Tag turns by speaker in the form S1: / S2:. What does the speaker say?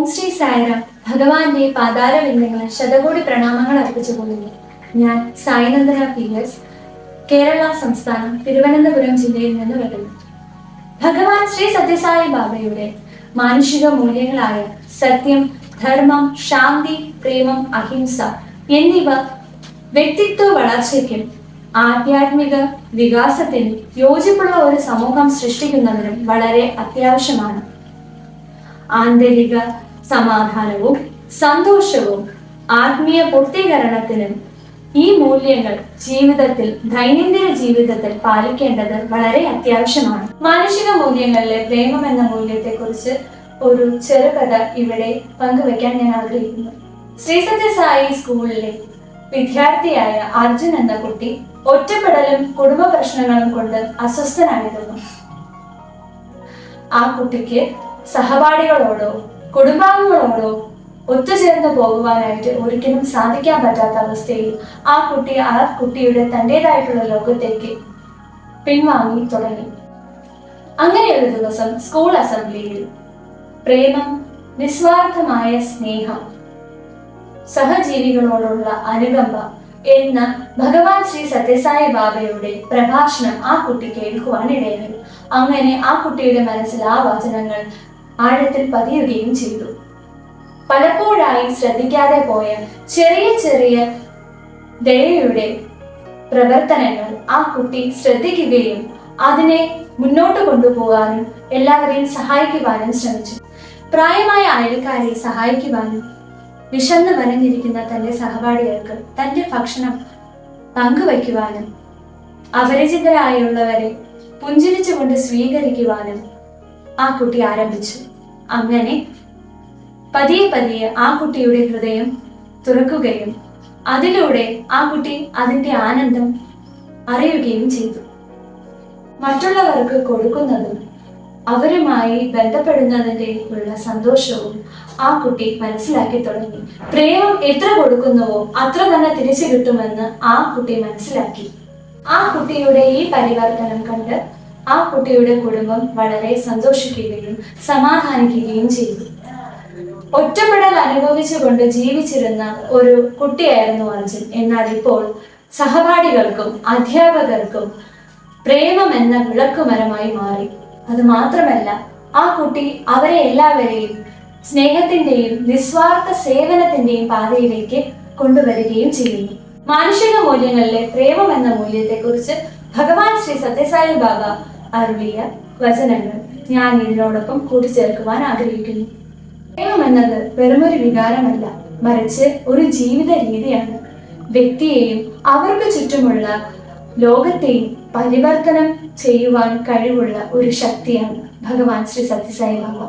S1: ഓം ശ്രീ സായിറാം. ഭഗവാന്റെ പാതാരവിന്ദങ്ങൾ ശതകോടി പ്രണാമങ്ങൾ അർപ്പിച്ചുകൊള്ളുന്നു. ഞാൻ സായിനന്ദന PS, കേരള സംസ്ഥാനം, തിരുവനന്തപുരം ജില്ലയിൽ നിന്ന് വരുന്നു. ഭഗവാൻ ശ്രീ സത്യസായി ബാബയുടെ മാനുഷിക മൂല്യങ്ങളായ സത്യം, ധർമ്മം, ശാന്തി, പ്രേമം, അഹിംസ എന്നിവ വ്യക്തിത്വ വളർച്ചയ്ക്കും ആധ്യാത്മിക വികാസത്തിനും യോജിപ്പുള്ള ഒരു സമൂഹം സൃഷ്ടിക്കുന്നതിനും വളരെ അത്യാവശ്യമാണ്. ആന്തരിക സമാധാനവും സന്തോഷവും ആത്മീയ പൂർത്തീകരണത്തിനും ഈ മൂല്യങ്ങൾ ദൈനംദിന ജീവിതത്തിൽ പാലിക്കേണ്ടത് വളരെ അത്യാവശ്യമാണ്. മാനുഷിക മൂല്യങ്ങളിലെ പ്രേമം എന്ന മൂല്യത്തെക്കുറിച്ച് ഒരു ചെറുകഥ ഇവിടെ പങ്കുവെക്കാൻ ഞാൻ ആഗ്രഹിക്കുന്നു. ശ്രീ സത്യസായി സ്കൂളിലെ വിദ്യാർത്ഥിയായ അർജുൻ എന്ന കുട്ടി ഒറ്റപ്പെടലും കുടുംബ പ്രശ്നങ്ങളും കൊണ്ട് അസ്വസ്ഥനായിരുന്നു. ആ കുട്ടിക്ക് സഹപാഠികളോടോ കുടുംബാംഗങ്ങളോടോ ഒത്തുചേർന്ന് പോകുവാനായിട്ട് ഒരിക്കലും സാധിക്കാൻ പറ്റാത്ത അവസ്ഥയിൽ ആ കുട്ടിയുടെ തൻ്റെതായിട്ടുള്ള ലോകത്തേക്ക് പിൻവാങ്ങി തുടങ്ങി. അങ്ങനെ ഒരു ദിവസം സ്കൂൾ അസംബ്ലിയിൽ പ്രേമം, നിസ്വാർത്ഥമായ സ്നേഹം, സഹജീവികളോടുള്ള അനുകമ്പ എന്ന ഭഗവാൻ ശ്രീ സത്യസായി ബാബയുടെ പ്രഭാഷണം ആ കുട്ടി കേൾക്കുവാൻ ഇടയായി. അങ്ങനെ ആ കുട്ടിയുടെ മനസ്സിൽ ആ വചനങ്ങൾ ആഴത്തിൽ പതിയുകയും ചെയ്തു. പലപ്പോഴായി ശ്രദ്ധിക്കാതെ പോയ ചെറിയ ചെറിയ ദയയുടെ പ്രവർത്തനങ്ങൾ ആ കുട്ടി ശ്രദ്ധിക്കുകയും അതിനെ മുന്നോട്ട് കൊണ്ടുപോകാനും എല്ലാവരെയും സഹായിക്കുവാനും ശ്രമിച്ചു. പ്രായമായ അയൽക്കാരെ സഹായിക്കുവാനും വിശന്ന് വലഞ്ഞിരിക്കുന്ന തന്റെ സഹപാഠികൾക്ക് തന്റെ ഭക്ഷണം പങ്കുവയ്ക്കുവാനും അപരിചിതരായുള്ളവരെ പുഞ്ചിരിച്ചുകൊണ്ട് സ്വീകരിക്കുവാനും ആ കുട്ടി ആരംഭിച്ചു. അങ്ങനെ പതിയെ പതിയെ ആ കുട്ടിയുടെ ഹൃദയം തുറക്കുകയും അതിലൂടെ ആ കുട്ടി അതിന്റെ ആനന്ദം അറിയുകയും ചെയ്തു. മറ്റുള്ളവർക്ക് കൊടുക്കുന്നതും അവരുമായി ബന്ധപ്പെടുന്നതിന്റെ ഉള്ള സന്തോഷവും ആ കുട്ടി മനസ്സിലാക്കി തുടങ്ങി. പ്രേമം എത്ര കൊടുക്കുന്നുവോ അത്ര തന്നെ തിരിച്ചു കിട്ടുമെന്ന് ആ കുട്ടി മനസ്സിലാക്കി. ആ കുട്ടിയുടെ ഈ പരിവർത്തനം കണ്ട് ആ കുട്ടിയുടെ കുടുംബം വളരെ സന്തോഷിക്കുകയും സമാധാനിക്കുകയും ചെയ്തു. ഒറ്റപ്പെടൽ അനുഭവിച്ചുകൊണ്ട് ജീവിച്ചിരുന്ന ഒരു കുട്ടിയായിരുന്നു അർജുൻ. എന്നാൽ ഇപ്പോൾ സഹപാഠികൾക്കും അധ്യാപകർക്കും പ്രേമം എന്ന വിളക്കുമരമായി മാറി. അത് മാത്രമല്ല, ആ കുട്ടി അവരെ എല്ലാവരെയും സ്നേഹത്തിന്റെയും നിസ്വാർത്ഥ സേവനത്തിന്റെയും പാതയിലേക്ക് കൊണ്ടുവരികയും ചെയ്യുന്നു. മാനുഷിക മൂല്യങ്ങളിലെ പ്രേമം എന്ന മൂല്യത്തെക്കുറിച്ച് ഭഗവാൻ ശ്രീ സത്യസായി ബാബ അരുളിയ വചനങ്ങൾ ഞാൻ ഇതിനോടൊപ്പം കൂട്ടിച്ചേർക്കുവാൻ ആഗ്രഹിക്കുന്നു. പ്രേമം എന്നത് വെറുമൊരു വികാരമല്ല, മറിച്ച് ഒരു ജീവിത രീതിയാണ്. വ്യക്തിയെയും അവർക്ക് ചുറ്റുമുള്ള ലോകത്തെയും പരിവർത്തനം ചെയ്യുവാൻ കഴിവുള്ള ഒരു ശക്തിയാണ് ഭഗവാൻ ശ്രീ സത്യസായി ബാബ.